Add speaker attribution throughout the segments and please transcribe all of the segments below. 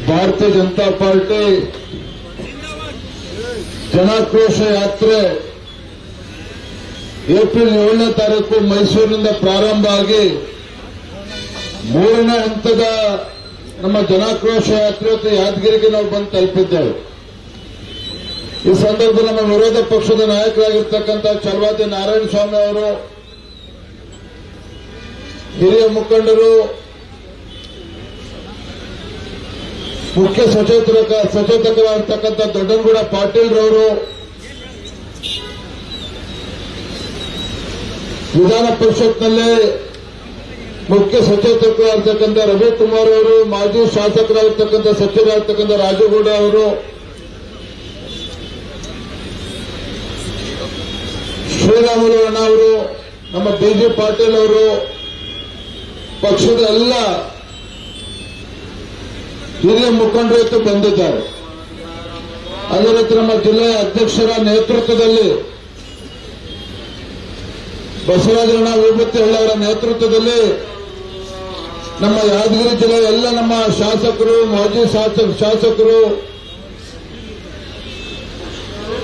Speaker 1: ಭಾರತೀಯ ಜನತಾ ಪಾರ್ಟಿ ಜನಾಕ್ರೋಶ ಯಾತ್ರೆ ಏಪ್ರಿಲ್ 7ನೇ ತಾರೀಕು ಮೈಸೂರಿನಿಂದ ಪ್ರಾರಂಭ ಆಗಿ 3ನೇ ಹಂತದ ನಮ್ಮ ಜನಾಕ್ರೋಶ ಯಾತ್ರೆ ಯಾದಗಿರಿಗೆ ನಾವು ಬಂದು ತಲುಪಿದ್ದೇವೆ. ಈ ಸಂದರ್ಭದಲ್ಲಿ ನಮ್ಮ ವಿರೋಧ ಪಕ್ಷದ ನಾಯಕರಾಗಿರ್ತಕ್ಕಂಥ ಚಲವಾದಿ ನಾರಾಯಣ ಸ್ವಾಮಿ ಅವರು, ಹಿರಿಯ ಮುಖಂಡರು, ಮುಖ್ಯ ಸಚೇತಕರಾಗಿರ್ತಕ್ಕಂಥ ದೊಡ್ಡನಗೌಡ ಪಾಟೀಲ್ ರವರು, ವಿಧಾನ ಪರಿಷತ್ನಲ್ಲಿ ಮುಖ್ಯ ಸಚೇತಕರಾಗಿರ್ತಕ್ಕಂಥ ರವಿಕುಮಾರ್ ಅವರು, ಮಾಜಿ ಶಾಸಕರಾಗಿರ್ತಕ್ಕಂಥ ಸಚಿವರಾಗಿರ್ತಕ್ಕಂಥ ರಾಜೇಗೌಡ ಅವರು, ಶ್ರೀರಾಮುಲು ಅಣ್ಣ ಅವರು, ನಮ್ಮ ಬಿಜಿ ಪಾಟೀಲ್ ಅವರು, ಪಕ್ಷದ ಎಲ್ಲ ಹಿರಿಯ ಮುಖಂಡರು ಬಂದಿದ್ದಾರೆ. ಅದೇ ರೀತಿ ನಮ್ಮ ಜಿಲ್ಲೆಯ ಅಧ್ಯಕ್ಷರ ನೇತೃತ್ವದಲ್ಲಿ, ಬಸವರಾಜಣ್ಣ ವಿಭೂತಿ ಅವರ ನೇತೃತ್ವದಲ್ಲಿ ನಮ್ಮ ಯಾದಗಿರಿ ಜಿಲ್ಲೆಯ ಎಲ್ಲ ನಮ್ಮ ಶಾಸಕರು, ಮಾಜಿ ಶಾಸಕರು,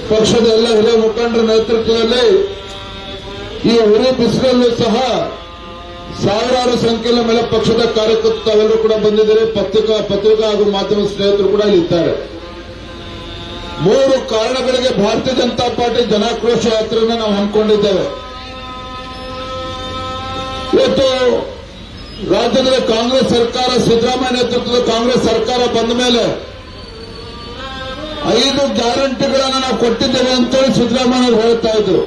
Speaker 1: ಪಕ್ಷದ ಎಲ್ಲ ಹಿರಿಯ ಮುಖಂಡರ ನೇತೃತ್ವದಲ್ಲಿ ಈ ಉರಿ ಬಿಸಿಲಲ್ಲೂ ಸಹ ಸಾವಿರಾರು ಸಂಖ್ಯೆಯ ಮೇಲೆ ಪಕ್ಷದ ಕಾರ್ಯಕರ್ತರೆಲ್ಲರೂ ಕೂಡ ಬಂದಿದ್ದಾರೆ. ಪತ್ರಿಕಾ ಹಾಗೂ ಮಾಧ್ಯಮ ಸ್ನೇಹಿತರು ಕೂಡ ಇಲ್ಲಿದ್ದಾರೆ. 3 ಕಾರಣಗಳಿಗೆ ಭಾರತೀಯ ಜನತಾ ಪಾರ್ಟಿ ಜನಾಕ್ರೋಶ ಯಾತ್ರೆಯನ್ನು ನಾವು ಹಮ್ಮಿಕೊಂಡಿದ್ದೇವೆ. ಇವತ್ತು ರಾಜ್ಯದಲ್ಲಿ ಕಾಂಗ್ರೆಸ್ ಸರ್ಕಾರ, ಸಿದ್ದರಾಮಯ್ಯ ನೇತೃತ್ವದ ಕಾಂಗ್ರೆಸ್ ಸರ್ಕಾರ ಬಂದ ಮೇಲೆ 5 ಗ್ಯಾರಂಟಿಗಳನ್ನು ನಾವು ಕೊಟ್ಟಿದ್ದೇವೆ ಅಂತೇಳಿ ಸಿದ್ದರಾಮಯ್ಯ ಅವರು ಹೇಳ್ತಾ ಇದ್ರು.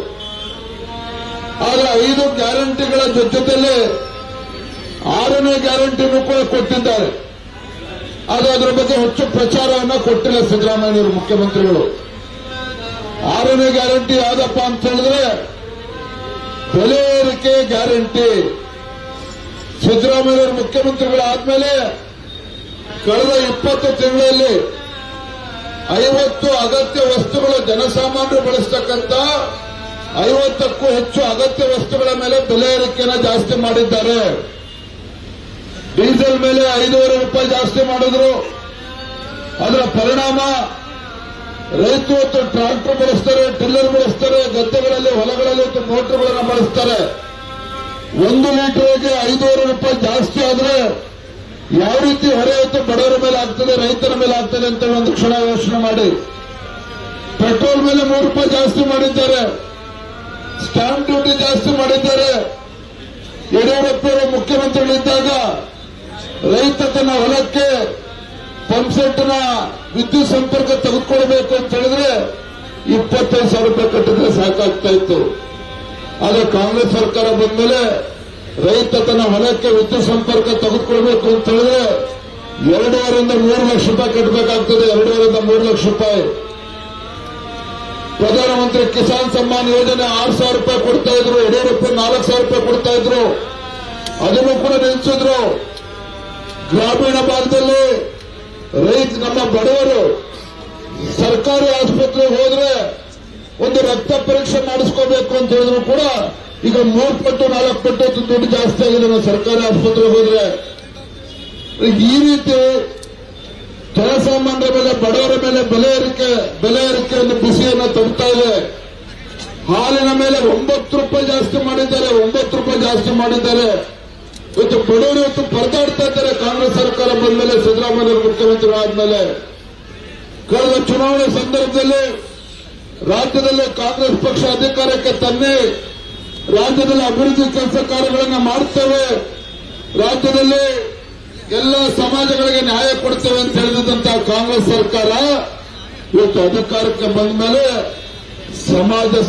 Speaker 1: ಆದರೆ 5 ಗ್ಯಾರಂಟಿಗಳ ಜೊತೆಯಲ್ಲಿ 6ನೇ ಗ್ಯಾರಂಟಿನೂ ಕೂಡ ಕೊಟ್ಟಿದ್ದಾರೆ. ಆದರೆ ಅದರ ಬಗ್ಗೆ ಹೆಚ್ಚು ಪ್ರಚಾರವನ್ನು ಕೊಟ್ಟಿಲ್ಲ ಸಿದ್ದರಾಮಯ್ಯವರು, ಮುಖ್ಯಮಂತ್ರಿಗಳು. 6ನೇ ಗ್ಯಾರಂಟಿ ಯಾವ್ದಪ್ಪ ಅಂತ ಹೇಳಿದ್ರೆ ಬೆಲೆ ಏರಿಕೆ ಗ್ಯಾರಂಟಿ. ಸಿದ್ದರಾಮಯ್ಯವರು ಮುಖ್ಯಮಂತ್ರಿಗಳಾದ್ಮೇಲೆ ಕಳೆದ 20 ತಿಂಗಳಲ್ಲಿ 50 ಅಗತ್ಯ ವಸ್ತುಗಳು, ಜನಸಾಮಾನ್ಯರು ಬಳಸತಕ್ಕಂಥ 50ಕ್ಕೂ ಹೆಚ್ಚು ಅಗತ್ಯ ವಸ್ತುಗಳ ಮೇಲೆ ಬೆಲೆ ಏರಿಕೆಯನ್ನು ಜಾಸ್ತಿ ಮಾಡಿದ್ದಾರೆ. ಡೀಸೆಲ್ ಮೇಲೆ 5.5 ರೂಪಾಯಿ ಜಾಸ್ತಿ ಮಾಡಿದ್ರು. ಅದರ ಪರಿಣಾಮ ರೈತರು ಇವತ್ತು ಟ್ರಾಕ್ಟರ್ ಬಳಸ್ತಾರೆ, ಟಿಲ್ಲರ್ ಬಳಸ್ತಾರೆ, ಗದ್ದೆಗಳಲ್ಲಿ ಹೊಲಗಳಲ್ಲಿ ಮೋಟರ್ಗಳನ್ನು ಬಳಸ್ತಾರೆ. 1 ಲೀಟರ್ಗೆ 5.5 ರೂಪಾಯಿ ಜಾಸ್ತಿ ಆದ್ರೆ ಯಾವ ರೀತಿ ಹೊರೆ ಇವತ್ತು ಬಡವರ ಮೇಲೆ ಆಗ್ತದೆ, ರೈತರ ಮೇಲೆ ಆಗ್ತದೆ ಅಂತ ಒಂದು ಕ್ಷಣ ಯೋಚನೆ ಮಾಡಿ. ಪೆಟ್ರೋಲ್ ಮೇಲೆ 3 ರೂಪಾಯಿ ಜಾಸ್ತಿ ಮಾಡಿದ್ದಾರೆ, ಸ್ಟಾಂಪ್ ಡ್ಯೂಟಿ ಜಾಸ್ತಿ ಮಾಡಿದ್ದಾರೆ. ಯಡಿಯೂರಪ್ಪರು ಮುಖ್ಯಮಂತ್ರಿಗಳಿದ್ದಾಗ ರೈತ ತನ್ನ ಹೊಲಕ್ಕೆ ಪಂಪ್ಸೆಟ್ನ ವಿದ್ಯುತ್ ಸಂಪರ್ಕ ತೆಗೆದುಕೊಳ್ಬೇಕು ಅಂತ ಹೇಳಿದ್ರೆ 25,000 ರೂಪಾಯಿ ಕಟ್ಟಿದ್ರೆ ಸಾಕಾಗ್ತಾ ಇತ್ತು. ಆದರೆ ಕಾಂಗ್ರೆಸ್ ಸರ್ಕಾರ ಬಂದ್ಮೇಲೆ ರೈತ ತನ್ನ ಹೊಲಕ್ಕೆ ವಿದ್ಯುತ್ ಸಂಪರ್ಕ ತೆಗೆದುಕೊಳ್ಬೇಕು ಅಂತ ಹೇಳಿದ್ರೆ 2.5ರಿಂದ 3 ಲಕ್ಷ ರೂಪಾಯಿ ಕಟ್ಟಬೇಕಾಗ್ತದೆ. 2.5ರಿಂದ 3 ಲಕ್ಷ ರೂಪಾಯಿ. ಪ್ರಧಾನಮಂತ್ರಿ ಕಿಸಾನ್ ಸಮ್ಮಾನ್ ಯೋಜನೆ 6,000 ರೂಪಾಯಿ ಕೊಡ್ತಾ ಇದ್ರು, ಯಡಿಯೂರಪ್ಪ 4,000 ರೂಪಾಯಿ ಕೊಡ್ತಾ ಇದ್ರು. ಅದನ್ನು ಕೂಡ ನಿಲ್ಲಿಸಿದ್ರು. ಗ್ರಾಮೀಣ ಭಾಗದಲ್ಲಿ ನಮ್ಮ ಬಡವರು ಸರ್ಕಾರಿ ಆಸ್ಪತ್ರೆಗೆ ಹೋದ್ರೆ ಒಂದು ರಕ್ತ ಪರೀಕ್ಷೆ ಮಾಡಿಸ್ಕೋಬೇಕು ಅಂತ ಹೇಳಿದ್ರು ಕೂಡ ಈಗ 3 ಪಟ್ಟು 4 ಪಟ್ಟು ದುಡ್ಡು ಜಾಸ್ತಿ ಆಗಿದೆ ನಾವು ಸರ್ಕಾರಿ ಆಸ್ಪತ್ರೆಗೆ ಹೋದ್ರೆ. ಈ ರೀತಿ ಜನಸಾಮಾನ್ಯರ ಮೇಲೆ, ಬಡವರ ಮೇಲೆ ಬೆಲೆ ಏರಿಕೆ ಒಂದು ಬಿಸಿಯನ್ನು ತಡ್ತಾ ಇದೆ. ಹಾಲಿನ ಮೇಲೆ 9 ರೂಪಾಯಿ ಜಾಸ್ತಿ ಮಾಡಿದ್ದಾರೆ, 9 ರೂಪಾಯಿ ಜಾಸ್ತಿ ಮಾಡಿದ್ದಾರೆ. ಇವತ್ತು ಬಡವರು ಇವತ್ತು ಪರದಾಡ್ತಾ ಇದ್ದಾರೆ. ಕಾಂಗ್ರೆಸ್ ಸರ್ಕಾರ ಬಂದ್ಮೇಲೆ, ಸಿದ್ದರಾಮಯ್ಯ ಮುಖ್ಯಮಂತ್ರಿಗಳಾದ್ಮೇಲೆ ಕಳೆದ ಚುನಾವಣೆ ಸಂದರ್ಭದಲ್ಲಿ ರಾಜ್ಯದಲ್ಲಿ ಕಾಂಗ್ರೆಸ್ ಪಕ್ಷ ಅಧಿಕಾರಕ್ಕೆ ತನ್ನಿ, ರಾಜ್ಯದಲ್ಲಿ ಅಭಿವೃದ್ಧಿ ಕೆಲಸ ಕಾರ್ಯಗಳನ್ನು ಮಾಡ್ತೇವೆ, ರಾಜ್ಯದಲ್ಲಿ ಎಲ್ಲ ಸಮಾಜಗಳಿಗೆ ನ್ಯಾಯ ಕೊಡ್ತೇವೆ ಅಂತ ಹೇಳಿದಂತಹ ಕಾಂಗ್ರೆಸ್ ಸರ್ಕಾರ ಇವತ್ತು ಅಧಿಕಾರಕ್ಕೆ ಬಂದ ಮೇಲೆ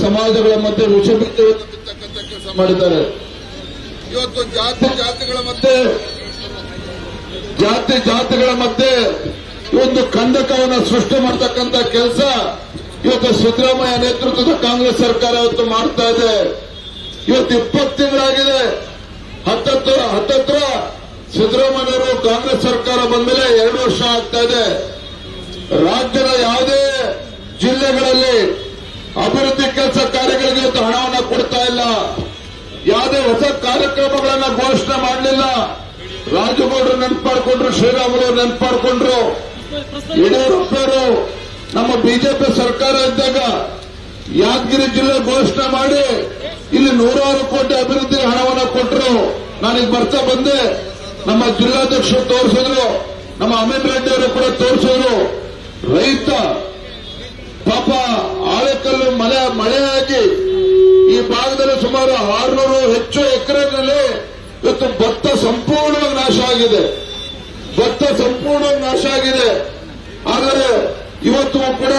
Speaker 1: ಸಮಾಜಗಳ ಮಧ್ಯೆ ವಿಷಬೀಜವನ್ನು ಬಿತ್ತಕ್ಕಂಥ ಕೆಲಸ ಮಾಡಿದ್ದಾರೆ. ಇವತ್ತು ಜಾತಿಗಳ ಮಧ್ಯೆ ಒಂದು ಕಂದಕವನ್ನು ಸೃಷ್ಟಿ ಮಾಡತಕ್ಕಂಥ ಕೆಲಸ ಇವತ್ತು ಸಿದ್ದರಾಮಯ್ಯ ನೇತೃತ್ವದ ಕಾಂಗ್ರೆಸ್ ಸರ್ಕಾರ ಇವತ್ತು ಮಾಡ್ತಾ ಇದೆ. ಇವತ್ತು 20 ತಿಂಗಳಾಗಿದೆ. ಹತ್ತತ್ರ ಸಿದ್ದರಾಮಯ್ಯವರು ಕಾಂಗ್ರೆಸ್ ಸರ್ಕಾರ ಬಂದ್ಮೇಲೆ 2 ವರ್ಷ ಆಗ್ತಾ ಇದೆ. ರಾಜ್ಯದ ಯಾವುದೇ ಜಿಲ್ಲೆಗಳಲ್ಲಿ ಅಭಿವೃದ್ಧಿ ಕೆಲಸ ಕಾರ್ಯಗಳಿಗೆ ಇವತ್ತು ಹಣವನ್ನು ಕೊಡ್ತಾ ಇಲ್ಲ. ಯಾವುದೇ ಹೊಸ ಕಾರ್ಯಕ್ರಮಗಳನ್ನ ಘೋಷಣೆ ಮಾಡಲಿಲ್ಲ. ರಾಜಗೌಡರು ನೆನಪು ಮಾಡಿಕೊಂಡ್ರು, ಶ್ರೀರಾಮುಲು ನೆನಪು ಮಾಡಿಕೊಂಡ್ರು. ಯಡಿಯೂರಪ್ಪರು ನಮ್ಮ ಬಿಜೆಪಿ ಸರ್ಕಾರ ಇದ್ದಾಗ ಯಾದಗಿರಿ ಜಿಲ್ಲೆ ಘೋಷಣೆ ಮಾಡಿ ಇಲ್ಲಿ 100 ಕೋಟಿ ಅಭಿವೃದ್ಧಿ ಹಣವನ್ನು ಕೊಟ್ಟರು. ನಾನೀಗ ಬರ್ತಾ ಬಂದೆ, ನಮ್ಮ ಜಿಲ್ಲಾಧ್ಯಕ್ಷರು ತೋರಿಸಿದ್ರು, ನಮ್ಮ ಅಮೀನ್ ರೆಡ್ಡಿ ಅವರು ಕೂಡ ತೋರಿಸಿದ್ರು. ರೈತ ಪಾಪ ಆಳೆಕಲ್ಲು ಮಳೆಯಾಗಿ ಈ ಭಾಗದಲ್ಲಿ ಸುಮಾರು 600 ಹೆಚ್ಚು ಎಕರೆಗಳಲ್ಲಿ ಇವತ್ತು ಭತ್ತ ಸಂಪೂರ್ಣವಾಗಿ ನಾಶ ಆಗಿದೆ. ಆದರೆ ಇವತ್ತು ಕೂಡ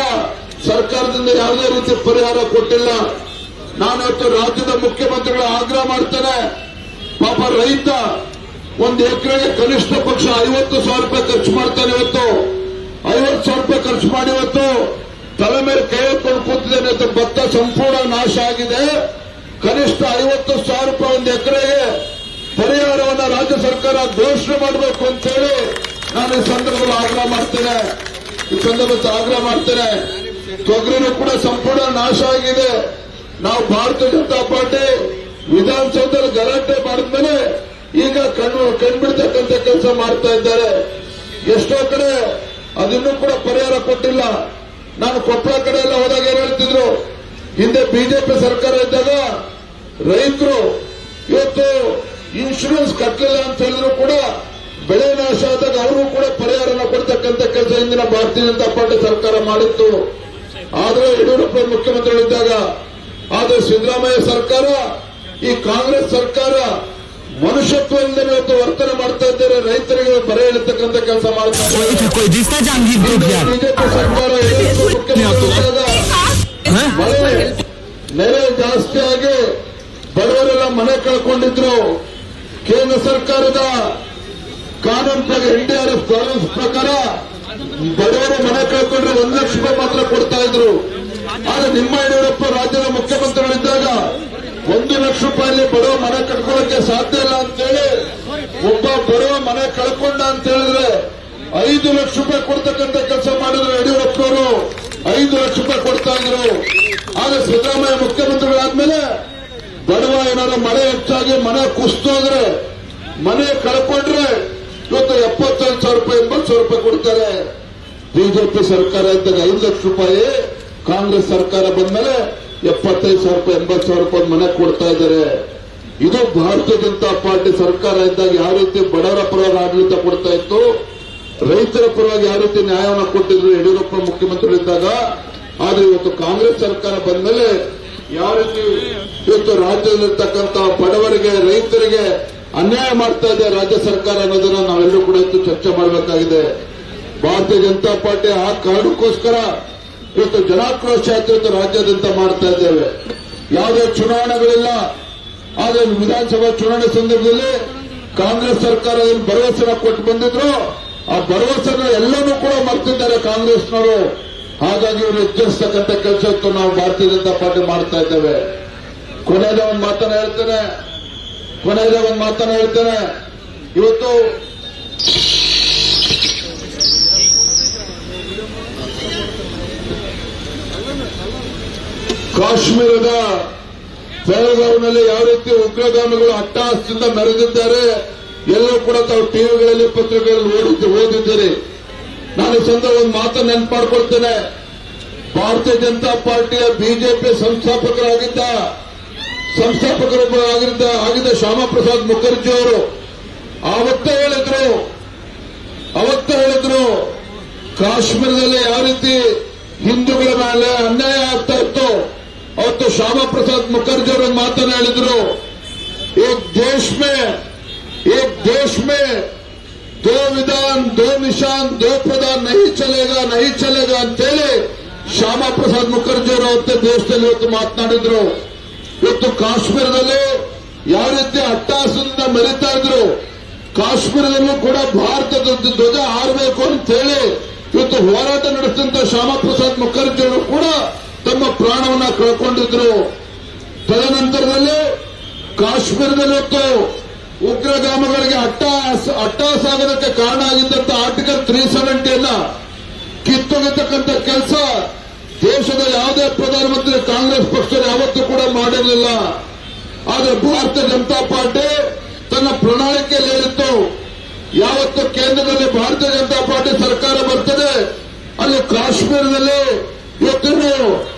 Speaker 1: ಸರ್ಕಾರದಿಂದ ಯಾವುದೇ ರೀತಿ ಪರಿಹಾರ ಕೊಟ್ಟಿಲ್ಲ. ನಾನಿವತ್ತು ರಾಜ್ಯದ ಮುಖ್ಯಮಂತ್ರಿಗಳ ಆಗ್ರಹ ಮಾಡ್ತೇನೆ. ಪಾಪ ರೈತ ಒಂದು ಎಕರೆಗೆ ಕನಿಷ್ಠ ಪಕ್ಷ 50,000 ರೂಪಾಯಿ ಖರ್ಚು ಮಾಡ್ತಾನೆ. ಇವತ್ತು 50,000 ರೂಪಾಯಿ ಖರ್ಚು ಮಾಡಿ ಇವತ್ತು ತಲೆ ಮೇಲೆ ಕೈ ಹೊತ್ಕೊಂಡು ಕೂತಿದ್ದೇನೆ. ಭತ್ತ ಸಂಪೂರ್ಣ ನಾಶ ಆಗಿದೆ. ಕನಿಷ್ಠ 50,000 ರೂಪಾಯಿ ಒಂದು ಎಕರೆಗೆ ಪರಿಹಾರವನ್ನು ರಾಜ್ಯ ಸರ್ಕಾರ ಘೋಷಣೆ ಮಾಡಬೇಕು ಅಂತ ಹೇಳಿ ನಾನು ಈ ಸಂದರ್ಭದಲ್ಲಿ ಆಗ್ರಹ ಮಾಡ್ತೇನೆ. ತೊಗರಿನೂ ಕೂಡ ಸಂಪೂರ್ಣ ನಾಶ ಆಗಿದೆ. ನಾವು ಭಾರತೀಯ ಜನತಾ ಪಾರ್ಟಿ ವಿಧಾನಸೌಧದಲ್ಲಿ ಗಲಾಟೆ ಮಾಡಿದ್ಮೇಲೆ ಈಗ ಕಣ್ಬಿಡ್ತಕ್ಕಂಥ ಕೆಲಸ ಮಾಡ್ತಾ ಇದ್ದಾರೆ. ಎಷ್ಟೋ ಕಡೆ ಅದನ್ನೂ ಕೂಡ ಪರಿಹಾರ ಕೊಟ್ಟಿಲ್ಲ. ನಾನು ಕೊಪ್ಪಳ ಕಡೆ ಎಲ್ಲ ಹೋದಾಗ ಏನ್ ಹೇಳ್ತಿದ್ರು, ಹಿಂದೆ ಬಿಜೆಪಿ ಸರ್ಕಾರ ಇದ್ದಾಗ ರೈತರು ಇವತ್ತು ಇನ್ಶೂರೆನ್ಸ್ ಕಟ್ಟಲಿಲ್ಲ ಅಂತ ಹೇಳಿದ್ರು ಕೂಡ ಬೆಳೆ ನಾಶ ಆದಾಗ ಅವರು ಕೂಡ ಪರಿಹಾರನ ಕೊಡ್ತಕ್ಕಂಥ ಕೆಲಸ ಹಿಂದಿನ ಭಾರತೀಯ ಜನತಾ ಪಾರ್ಟಿ ಸರ್ಕಾರ ಮಾಡಿತ್ತು. ಆದ್ರೆ ಯಡಿಯೂರಪ್ಪ ಮುಖ್ಯಮಂತ್ರಿಗಳಿದ್ದಾಗ, ಆದ್ರೆ ಸಿದ್ದರಾಮಯ್ಯ ಸರ್ಕಾರ, ಈ ಕಾಂಗ್ರೆಸ್ ಸರ್ಕಾರ ಮನುಷ್ಯತ್ವ ಇಲ್ಲದೆ ಇವತ್ತು ವರ್ತನೆ ಮಾಡ್ತಾ ಇದ್ದಾರೆ. ರೈತರಿಗೆ ಬರೆ ಇಳತಕ್ಕಂಥ ಕೆಲಸ ಮಾಡ್ತಾ ಇದ್ದಾರೆ. ಬಿಜೆಪಿ ಸರ್ಕಾರ ಮಳೆ ನೆರೆ ಜಾಸ್ತಿ ಆಗಿ ಬಡವರೆಲ್ಲ ಮನೆ ಕಳ್ಕೊಂಡಿದ್ರು. ಕೇಂದ್ರ ಸರ್ಕಾರದ ಕಾನೂನು ಪ್ರಕಾರ NDRF ಕಾನೂನು ಪ್ರಕಾರ ಬಡವರು ಮನೆ ಕಳ್ಕೊಂಡ್ರೆ 1 ಲಕ್ಷ ರೂಪಾಯಿ ಮಾತ್ರ ಕೊಡ್ತಾ ಇದ್ರು. ಆದ್ರೆ ನಿಮ್ಮ ಯಡಿಯೂರಪ್ಪ ರಾಜ್ಯದ ಮುಖ್ಯಮಂತ್ರಿಗಳಿದ್ದಾಗ 1 ಲಕ್ಷ ರೂಪಾಯಲ್ಲಿ ಬಡವ ಮನೆ ಕಟ್ಕೊಳ್ಳಕ್ಕೆ ಸಾಧ್ಯ ಇಲ್ಲ ಅಂತೇಳಿ ಒಬ್ಬ ಬಡವ ಮನೆ ಕಳ್ಕೊಂಡ ಅಂತ ಹೇಳಿದ್ರೆ 5 ಲಕ್ಷ ರೂಪಾಯಿ ಕೊಡ್ತಕ್ಕಂಥ ಕೆಲಸ ಮಾಡಿದ್ರು ಯಡಿಯೂರಪ್ಪನವರು. 5 ಲಕ್ಷ ರೂಪಾಯಿ ಕೊಡ್ತಾ ಇದ್ರು. ಆದ್ರೆ ಸಿದ್ದರಾಮಯ್ಯ ಮುಖ್ಯಮಂತ್ರಿಗಳಾದ್ಮೇಲೆ ಬಡವ ಏನಾದ್ರು ಮಳೆ ಹೆಚ್ಚಾಗಿ ಮನೆ ಕುಸಿದೋದ್ರೆ, ಮನೆ ಕಳ್ಕೊಂಡ್ರೆ ಇವತ್ತು 75,000 ರೂಪಾಯಿ 80,000 ರೂಪಾಯಿ ಕೊಡ್ತಾರೆ. ಬಿಜೆಪಿ ಸರ್ಕಾರ ಇದ್ದಾಗ 5 ಲಕ್ಷ ರೂಪಾಯಿ, ಕಾಂಗ್ರೆಸ್ ಸರ್ಕಾರ ಬಂದ್ಮೇಲೆ 75,000 ರೂಪಾಯಿ 80,000 ರೂಪಾಯಿ ಮನೆ ಕೊಡ್ತಾ ಇದ್ದಾರೆ. ಇದು ಭಾರತೀಯ ಜನತಾ ಪಾರ್ಟಿ ಸರ್ಕಾರ ಇದ್ದಾಗ ಯಾವ ರೀತಿ ಬಡವರ ಪರವಾಗಿ ಆಡಳಿತ ಕೊಡ್ತಾ ಇತ್ತು, ರೈತರ ಪರವಾಗಿ ಯಾವ ರೀತಿ ನ್ಯಾಯವನ್ನು ಕೊಟ್ಟಿದ್ರು ಯಡಿಯೂರಪ್ಪ ಮುಖ್ಯಮಂತ್ರಿಗಳಿದ್ದಾಗ. ಆದ್ರೆ ಇವತ್ತು ಕಾಂಗ್ರೆಸ್ ಸರ್ಕಾರ ಬಂದ್ಮೇಲೆ ಯಾವ ರೀತಿ ಇವತ್ತು ರಾಜ್ಯದಲ್ಲಿರ್ತಕ್ಕಂಥ ಬಡವರಿಗೆ, ರೈತರಿಗೆ ಅನ್ಯಾಯ ಮಾಡ್ತಾ ಇದೆ ರಾಜ್ಯ ಸರ್ಕಾರ ಅನ್ನೋದನ್ನ ನಾವೆಲ್ಲರೂ ಕೂಡ ಇವತ್ತು ಚರ್ಚೆ ಮಾಡಬೇಕಾಗಿದೆ. ಭಾರತೀಯ ಜನತಾ ಪಾರ್ಟಿ ಆ ಕಾರಣಕ್ಕೋಸ್ಕರ ಇವತ್ತು ಜನಾಕ್ರೋಶ ಇವತ್ತು ರಾಜ್ಯಾದ್ಯಂತ ಮಾಡ್ತಾ ಇದ್ದೇವೆ. ಯಾವುದೇ ಚುನಾವಣೆಗಳಿಲ್ಲ. ಆದ್ರೆ ವಿಧಾನಸಭಾ ಚುನಾವಣೆ ಸಂದರ್ಭದಲ್ಲಿ ಕಾಂಗ್ರೆಸ್ ಸರ್ಕಾರ ಏನು ಭರವಸೆನ ಕೊಟ್ಟು ಬಂದಿದ್ರು, ಆ ಭರವಸೆನ ಎಲ್ಲನೂ ಕೂಡ ಮರ್ತಿದ್ದಾರೆ ಕಾಂಗ್ರೆಸ್ನವರು. ಹಾಗಾಗಿ ಇವರು ಎಚ್ಚರಿಸ್ತಕ್ಕಂಥ ಕೆಲಸ ನಾವು ಭಾರತೀಯ ಜನತಾ ಪಾರ್ಟಿ ಮಾಡ್ತಾ ಇದ್ದೇವೆ. ಕೊನೆಯದ ಒಂದು ಮಾತನ್ನ ಹೇಳ್ತೇನೆ. ಇವತ್ತು ಕಾಶ್ಮೀರದ ಪಹಲ್ಗಾಮ್ನಲ್ಲಿ ಯಾವ ರೀತಿ ಉಗ್ರಗಾಮಿಗಳು ಅಟ್ಟಹಾಸದಿಂದ ಮೆರೆದಿದ್ದಾರೆ ಎಲ್ಲರೂ ಕೂಡ ತಾವು ಟಿವಿಗಳಲ್ಲಿ, ಪತ್ರಿಕೆಗಳಲ್ಲಿ ಓದಿದ್ದೀರಿ. ನಾನು ಈ ಸಂದರ್ಭ ಒಂದು ಮಾತನ್ನು ನೆನಪು ಮಾಡಿಕೊಳ್ತೇನೆ. ಭಾರತೀಯ ಜನತಾ ಪಾರ್ಟಿಯ ಬಿಜೆಪಿ ಸಂಸ್ಥಾಪಕರಾಗಿದ್ದ ಶ್ಯಾಮಾ ಪ್ರಸಾದ್ ಮುಖರ್ಜಿ ಅವರು ಅವತ್ತೇ ಹೇಳಿದ್ರು ಕಾಶ್ಮೀರದಲ್ಲಿ ಯಾವ ರೀತಿ ಹಿಂದೂಗಳ ಮೇಲೆ ಅನ್ಯಾಯ ಆಗ್ತಾ ಇತ್ತು. ಅವತ್ತು ಶ್ಯಾಮಾ ಪ್ರಸಾದ್ ಮುಖರ್ಜಿ ಅವರು ಮಾತನ್ನ ಹೇಳಿದ್ರು, एक देश में 2 विधान 2 निशान 2 प्रधान नहीं चलेगा ಅಂತೇಳಿ ಶ್ಯಾಮಾ ಪ್ರಸಾದ್ ಮುಖರ್ಜಿ ಅವರು ಅವತ್ತೇ ದೇಶದಲ್ಲಿ ಇವತ್ತು ಮಾತನಾಡಿದ್ರು. ಇವತ್ತು ಕಾಶ್ಮೀರದಲ್ಲಿ ಯಾವ ರೀತಿ ಅಟ್ಟಹಾಸದಿಂದ ಮೆರೀತಾ ಇದ್ರು, ಕಾಶ್ಮೀರದಲ್ಲೂ ಕೂಡ ಭಾರತದ ಧ್ವಜ ಹಾರಬೇಕು ಅಂತ ಹೇಳಿ ಇವತ್ತು ಹೋರಾಟ ನಡೆಸಿದಂತ ಶ್ಯಾಮಾ ಪ್ರಸಾದ್ ಮುಖರ್ಜಿ ಅವರು ಕೂಡ ತಮ್ಮ ಪ್ರಾಣವನ್ನ ಕಳ್ಕೊಂಡಿದ್ರು. ತದನಂತರದಲ್ಲಿ ಕಾಶ್ಮೀರದಲ್ಲಿ ಇವತ್ತು ಉಗ್ರಗಾಮಿಗಳಿಗೆ ಅಟ್ಟಹಾಸ ಆಗೋದಕ್ಕೆ ಕಾರಣ ಆಗಿದ್ದಂತ ಆರ್ಟಿಕಲ್ 370 ಕಿತ್ತೊಗೆತಕ್ಕಂಥ ಕೆಲಸ ದೇಶದ ಯಾವುದೇ ಪ್ರಧಾನಮಂತ್ರಿ ಕಾಂಗ್ರೆಸ್ ಪಕ್ಷ ಯಾವತ್ತೂ ಕೂಡ ಮಾಡಿರಲಿಲ್ಲ. ಆದರೆ ಭಾರತೀಯ ಜನತಾ ಪಾರ್ಟಿ ತನ್ನ ಪ್ರಣಾಳಿಕೆಯಲ್ಲಿ ಹೇಳಿತ್ತು, ಯಾವತ್ತು ಕೇಂದ್ರದಲ್ಲಿ ಭಾರತೀಯ ಜನತಾ ಪಾರ್ಟಿ ಸರ್ಕಾರ ಬರ್ತದೆ ಅಲ್ಲಿ ಕಾಶ್ಮೀರದಲ್ಲಿ ಇವತ್ತೇನು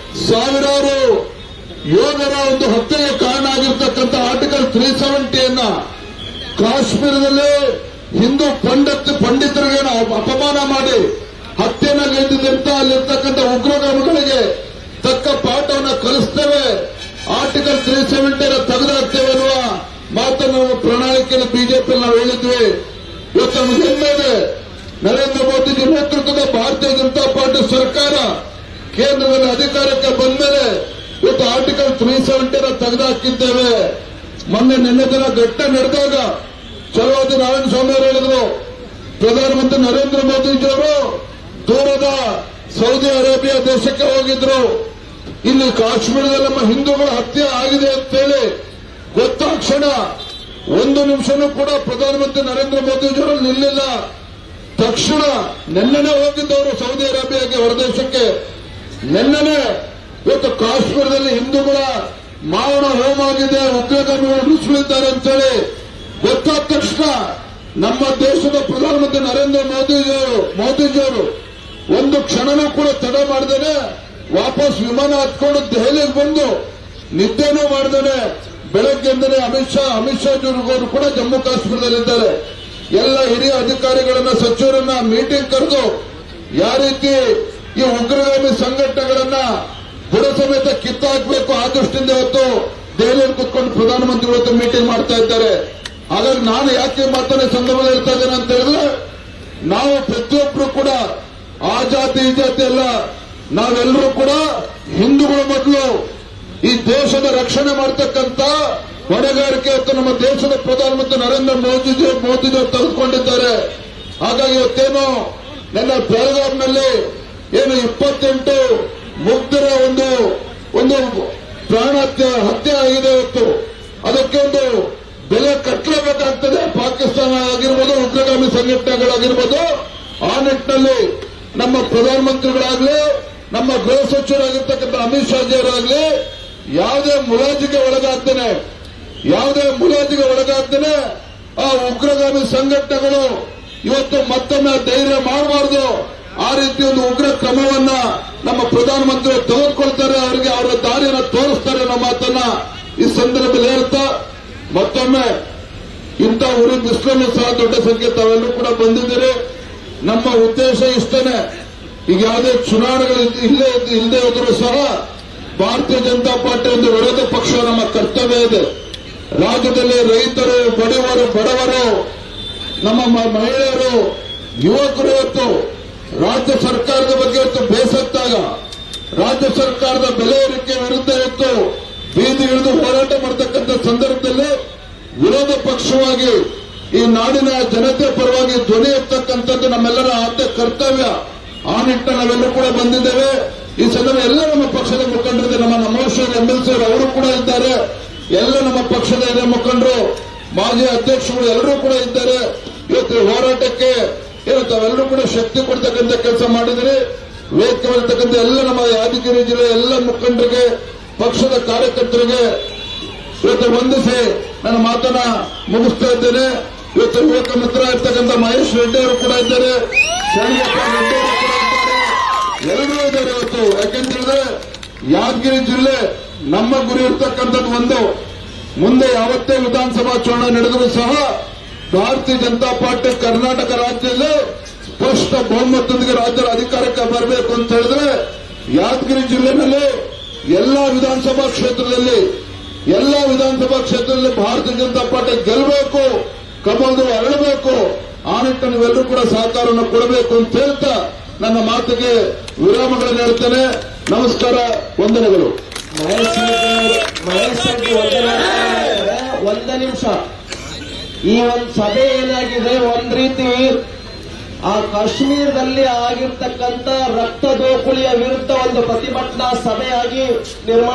Speaker 1: ಸಾವಿರಾರು ಯೋಧರ ಒಂದು ಹತ್ಯೆಗೆ ಕಾರಣ ಆಗಿರ್ತಕ್ಕಂಥ ಆರ್ಟಿಕಲ್ 370 ಕಾಶ್ಮೀರದಲ್ಲಿ ಹಿಂದೂ ಪಂಡಿತರಿಗೆ ಅಪಮಾನ ಮಾಡಿ ಹತ್ಯೆನಲ್ಲಿದ್ದಂತ ಅಲ್ಲಿರ್ತಕ್ಕಂಥ ಉಗ್ರಗಾಮಿಗಳಿಗೆ ತಕ್ಕ ಪಾಠವನ್ನು ಕಲಿಸ್ತೇವೆ, ಆರ್ಟಿಕಲ್ 370 ತೆಗೆದಾಕ್ತೇವೆ ಅನ್ನುವ ಮಾತನ್ನು ನಮ್ಮ ಪ್ರಣಾಳಿಕೆಯಲ್ಲಿ ಬಿಜೆಪಿ ನಾವು ಹೇಳಿದ್ವಿ. ಇವತ್ತು ನಮಗೆ ಹೆಮ್ಮೆ ಇದೆ, ನರೇಂದ್ರ ಮೋದಿಜಿ ನೇತೃತ್ವದ ಭಾರತೀಯ ಜನತಾ ಪಾರ್ಟಿ ಸರ್ಕಾರ ಕೇಂದ್ರದಲ್ಲಿ ಅಧಿಕಾರಕ್ಕೆ ಬಂದ ಮೇಲೆ ಇವತ್ತು ಆರ್ಟಿಕಲ್ 370 ತೆಗೆದುಹಾಕಿದ್ದೇವೆ. ನಿನ್ನೆ ದಿನ ಘಟನೆ ನಡೆದಾಗ ಚಲವಾದಿ ನಾರಾಯಣ ಸ್ವಾಮಿ ಅವರು ಹೇಳಿದ್ರು, ಪ್ರಧಾನಮಂತ್ರಿ ನರೇಂದ್ರ ಮೋದಿಜಿಯವರು ದೂರದ ಸೌದಿ ಅರೇಬಿಯಾ ದೇಶಕ್ಕೆ ಹೋಗಿದ್ರು. ಇಲ್ಲಿ ಕಾಶ್ಮೀರದಲ್ಲಿ ನಮ್ಮ ಹಿಂದೂಗಳ ಹತ್ಯೆ ಆಗಿದೆ ಅಂತೇಳಿ ಗೊತ್ತಾದ ಕ್ಷಣ ಒಂದು ನಿಮಿಷನೂ ಕೂಡ ಪ್ರಧಾನಮಂತ್ರಿ ನರೇಂದ್ರ ಮೋದಿಜಿಯವರು ನಿಲ್ಲಿಲ್ಲ. ತಕ್ಷಣ ನೆನ್ನೆನೆ ಹೋಗಿದ್ದವರು ಸೌದಿ ಅರೇಬಿಯಾಗೆ, ಹೊರದೇಶಕ್ಕೆ. ನೆನ್ನೆನೆ ಇವತ್ತು ಕಾಶ್ಮೀರದಲ್ಲಿ ಹಿಂದೂಗಳ ಮಾರಣ ಹೋಮ ಆಗಿದೆ, ಉಗ್ರಗಾಮಿಗಳು ನುಸುಳಿದ್ದಾರೆ ಅಂತೇಳಿ ಗೊತ್ತಾದ ತಕ್ಷಣ ನಮ್ಮ ದೇಶದ ಪ್ರಧಾನಮಂತ್ರಿ ನರೇಂದ್ರ ಮೋದಿಜಿಯವರು ಒಂದು ಕ್ಷಣನೂ ಕೂಡ ತಡೆ ಮಾಡದೇನೆ ವಾಪಸ್ ವಿಮಾನ ಹತ್ಕೊಂಡು ದೆಹಲಿಗೆ ಬಂದು ನಿದ್ದೆನೂ ಮಾಡದೇನೆ ಬೆಳಗ್ಗೆಂದಲೇ ಅಮಿತ್ ಶಾ ಅವರು ಕೂಡ ಜಮ್ಮು ಕಾಶ್ಮೀರದಲ್ಲಿದ್ದಾರೆ. ಎಲ್ಲ ಹಿರಿಯ ಅಧಿಕಾರಿಗಳನ್ನ, ಸಚಿವರನ್ನ ಮೀಟಿಂಗ್ ಕರೆದು ಯಾವ ರೀತಿ ಈ ಉಗ್ರಗಾಮಿ ಸಂಘಟನೆಗಳನ್ನ ಬುಡ ಸಮೇತ ಕಿತ್ತಾಕಬೇಕು ಆ ದೃಷ್ಟಿಯಿಂದ ಇವತ್ತು ದೆಹಲಿಯಲ್ಲಿ ಕುತ್ಕೊಂಡು ಪ್ರಧಾನಮಂತ್ರಿಗಳು ಇವತ್ತು ಮೀಟಿಂಗ್ ಮಾಡ್ತಾ ಇದ್ದಾರೆ. ಹಾಗಾಗಿ ನಾನು ಯಾಕೆ ಮಾತನ್ನ ಸಂದರ್ಭದಲ್ಲಿ ಹೇಳ್ತಾ ಇದ್ದೇನೆ ಅಂತ ಹೇಳಿದ್ರೆ, ನಾವು ಪ್ರತಿಯೊಬ್ಬರು ಕೂಡ ಆ ಜಾತಿ ಈ ಜಾತಿ ಅಲ್ಲ, ನಾವೆಲ್ಲರೂ ಕೂಡ ಹಿಂದೂಗಳ ಮೊದಲು ಈ ದೇಶದ ರಕ್ಷಣೆ ಮಾಡತಕ್ಕಂತ ಹೊಣೆಗಾರಿಕೆ ಇವತ್ತು ನಮ್ಮ ದೇಶದ ಪ್ರಧಾನಮಂತ್ರಿ ನರೇಂದ್ರ ಮೋದಿಜಿ ತೆಗೆದುಕೊಂಡಿದ್ದಾರೆ. ಹಾಗಾಗಿ ಇವತ್ತೇನು ನನ್ನ ಬೆಳಗಾಂನಲ್ಲಿ ಏನು 28 ಮುಗ್ಧರ ಒಂದು ಪ್ರಾಣ ಹತ್ಯೆ ಆಗಿದೆ. ಇವತ್ತು ಅದಕ್ಕೆ ಒಂದು ಬೆಲೆ ಕಟ್ಟಲೇಬೇಕಾಗ್ತದೆ. ಪಾಕಿಸ್ತಾನ ಆಗಿರ್ಬೋದು, ಉಗ್ರಗಾಮಿ ಸಂಘಟನೆಗಳಾಗಿರ್ಬೋದು. ಆ ನಿಟ್ಟಿನಲ್ಲಿ ನಮ್ಮ ಪ್ರಧಾನಮಂತ್ರಿಗಳಾಗ್ಲಿ, ನಮ್ಮ ಗೃಹ ಸಚಿವರಾಗಿರ್ತಕ್ಕಂಥ ಅಮಿತ್ ಶಾಜಿಯವರಾಗ್ಲಿ ಯಾವುದೇ ಮುಲಾಜಿಗೆ ಒಳಗಾಗ್ತೇನೆ ಆ ಉಗ್ರಗಾಮಿ ಸಂಘಟನೆಗಳು ಇವತ್ತು ಮತ್ತೊಮ್ಮೆ ಧೈರ್ಯ ಮಾಡಬಾರದು. ಆ ರೀತಿ ಒಂದು ಉಗ್ರ ಕ್ರಮವನ್ನ ನಮ್ಮ ಪ್ರಧಾನಮಂತ್ರಿ ತೆಗೆದುಕೊಳ್ತಾರೆ, ಅವರಿಗೆ ಅವರ ದಾರಿಯನ್ನು ತೋರಿಸ್ತಾರೆ ಅನ್ನೋ ಮಾತನ್ನ ಈ ಸಂದರ್ಭದಲ್ಲಿ ಹೇಳ್ತಾ, ಮತ್ತೊಮ್ಮೆ ಇಂಥ ಉರಿ ಬಿಸಿಲಲ್ಲೂ ಸಹ ದೊಡ್ಡ ಸಂಖ್ಯೆ ತಾವೆಲ್ಲರೂ ಕೂಡ ಬಂದಿದ್ದೀರಿ. ನಮ್ಮ ಉದ್ದೇಶ ಇಷ್ಟನೇ, ಈಗ ಯಾವುದೇ ಚುನಾವಣೆಗಳು ಇಲ್ಲದೆ ಹೋದರೂ ಸಹ ಭಾರತೀಯ ಜನತಾ ಪಾರ್ಟಿ ಒಂದು ವಿರೋಧ ಪಕ್ಷ, ನಮ್ಮ ಕರ್ತವ್ಯ ಇದೆ. ರಾಜ್ಯದಲ್ಲಿ ರೈತರು, ಬಡವರು, ನಮ್ಮ ಮಹಿಳೆಯರು, ಯುವಕರು ಇವತ್ತು ರಾಜ್ಯ ಸರ್ಕಾರದ ಬಗ್ಗೆ ಇವತ್ತು ಬೇಸತ್ತಾಗ, ರಾಜ್ಯ ಸರ್ಕಾರದ ಬೆಲೆ ಏರಿಕೆ ವಿರುದ್ಧ ಇವತ್ತು ಬೀದಿಗಿಳಿದು ಹೋರಾಟ ಮಾಡತಕ್ಕಂಥ ಸಂದರ್ಭದಲ್ಲಿ ವಿರೋಧ ಪಕ್ಷವಾಗಿ ಈ ನಾಡಿನ ಜನತೆ ಪರವಾಗಿ ಧ್ವನಿ ಎತ್ತಕ್ಕಂಥದ್ದು ನಮ್ಮೆಲ್ಲರ ಆದ್ಯ ಕರ್ತವ್ಯ. ಆ ನಿಟ್ಟಿನಲ್ಲಿ ನಾವೆಲ್ಲರೂ ಕೂಡ ಬಂದಿದ್ದೇವೆ. ಈ ಸಂದರ್ಭ ಎಲ್ಲ ನಮ್ಮ ಪಕ್ಷದ ಮುಖಂಡರಿದೆ, ನಮ್ಮ ನಮೋಶ್ವರ MLC ಅವರು ಕೂಡ ಇದ್ದಾರೆ, ಎಲ್ಲ ನಮ್ಮ ಪಕ್ಷದ ಹಿರಿಯ ಮುಖಂಡರು, ಮಾಜಿ ಅಧ್ಯಕ್ಷರು ಎಲ್ಲರೂ ಕೂಡ ಇದ್ದಾರೆ. ಇವತ್ತು ಹೋರಾಟಕ್ಕೆ ಏನು ತಾವೆಲ್ಲರೂ ಕೂಡ ಶಕ್ತಿ ಕೊಡ್ತಕ್ಕಂಥ ಕೆಲಸ ಮಾಡಿದರೆ, ವೇದಿಕೆ ಮಾಡಿರ್ತಕ್ಕಂಥ ಎಲ್ಲ ನಮ್ಮ ಯಾದಗಿರಿ ಜಿಲ್ಲೆ ಎಲ್ಲ ಮುಖಂಡರಿಗೆ, ಪಕ್ಷದ ಕಾರ್ಯಕರ್ತರಿಗೆ ಇವತ್ತು ವಂದಿಸಿ ನನ್ನ ಮಾತನ್ನ ಮುಗಿಸ್ತಾ ಇದ್ದೇನೆ. ಇವತ್ತು ಯುವಕ ಮಿತ್ರ ಇರ್ತಕ್ಕಂಥ ಮಹೇಶ್ ರೆಡ್ಡಿ ಅವರು ಕೂಡ ಇದ್ದಾರೆ, ಶರಣಪ್ಪ ರೆಡ್ಡಿ ಅವರು ಕೂಡ ಇದ್ದಾರೆ, ಎಲ್ಲರೂ ಇದ್ದಾರೆ ಇವತ್ತು. ಯಾಕೆಂತೇಳಿದ್ರೆ ಯಾದಗಿರಿ ಜಿಲ್ಲೆ ನಮ್ಮ ಗುರಿ ಇರ್ತಕ್ಕಂಥದ್ದು ಒಂದು, ಮುಂದೆ ಯಾವತ್ತೇ ವಿಧಾನಸಭಾ ಚುನಾವಣೆ ನಡೆದರೂ ಸಹ ಭಾರತೀಯ ಜನತಾ ಪಾರ್ಟಿ ಕರ್ನಾಟಕ ರಾಜ್ಯದಲ್ಲಿ ಸ್ಪಷ್ಟ ಬಹುಮತದೊಂದಿಗೆ ರಾಜ್ಯದ ಅಧಿಕಾರಕ್ಕೆ ಬರಬೇಕು ಅಂತ ಹೇಳಿದ್ರೆ ಯಾದಗಿರಿ ಜಿಲ್ಲೆನಲ್ಲಿ ಎಲ್ಲಾ ವಿಧಾನಸಭಾ ಕ್ಷೇತ್ರದಲ್ಲಿ ಭಾರತೀಯ ಜನತಾ ಪಾರ್ಟಿ ಗೆಲ್ಲಬೇಕು, ಕಮಲದು ಅರಳಬೇಕು. ಆ ನಿಟ್ಟಿನಲ್ಲಿ ನೀವೆಲ್ಲರೂ ಕೂಡ ಸಹಕಾರವನ್ನು ಕೊಡಬೇಕು ಅಂತ ಹೇಳ್ತಾ ನನ್ನ ಮಾತಿಗೆ ವಿರಾಮಗಳನ್ನು ಹೇಳ್ತೇನೆ. ನಮಸ್ಕಾರ, ವಂದನೆಗಳು.
Speaker 2: ಮಹೇಶ್ ಒಂದು ನಿಮಿಷ. ಈ ಒಂದು ಸಭೆ ಏನಾಗಿದೆ, ಒಂದ್ ರೀತಿ ಆ ಕಾಶ್ಮೀರದಲ್ಲಿ ಆಗಿರ್ತಕ್ಕಂಥ ರಕ್ತ ದೋಕುಳಿಯ ವಿರುದ್ಧ ಒಂದು ಪ್ರತಿಭಟನಾ ಸಭೆಯಾಗಿ ನಿರ್ಮಾಣ